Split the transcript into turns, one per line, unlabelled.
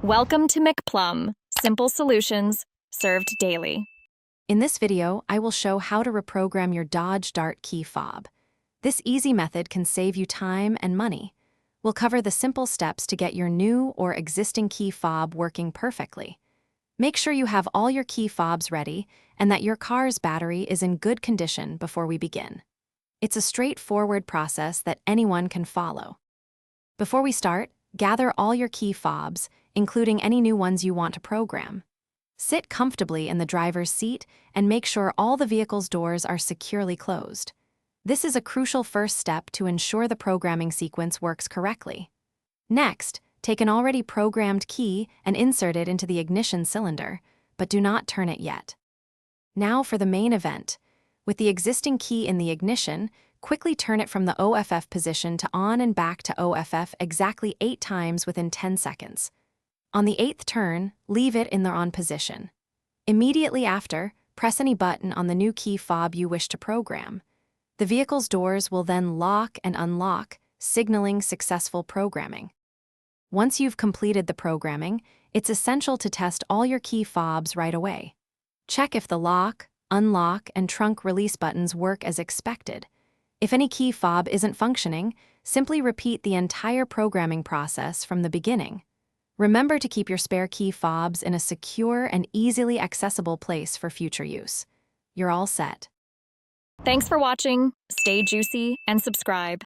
Welcome to McPlum, simple solutions served daily.
In this video, I will show how to reprogram your Dodge Dart key fob. This easy method can save you time and money. We'll cover the simple steps to get your new or existing key fob working perfectly. Make sure you have all your key fobs ready and that your car's battery is in good condition before we begin. It's a straightforward process that anyone can follow. Before we start, gather all your key fobs, including any new ones you want to program. Sit comfortably in the driver's seat and make sure all the vehicle's doors are securely closed. This is a crucial first step to ensure the programming sequence works correctly. Next, take an already programmed key and insert it into the ignition cylinder, but do not turn it yet. Now for the main event. With the existing key in the ignition, quickly turn it from the OFF position to on and back to OFF exactly 8 times within 10 seconds. On the 8th turn, leave it in the on position. Immediately after, press any button on the new key fob you wish to program. The vehicle's doors will then lock and unlock, signaling successful programming. Once you've completed the programming, it's essential to test all your key fobs right away. Check if the lock, unlock, and trunk release buttons work as expected. If any key fob isn't functioning, simply repeat the entire programming process from the beginning. Remember to keep your spare key fobs in a secure and easily accessible place for future use. You're all set.
Thanks for watching. Stay juicy and subscribe.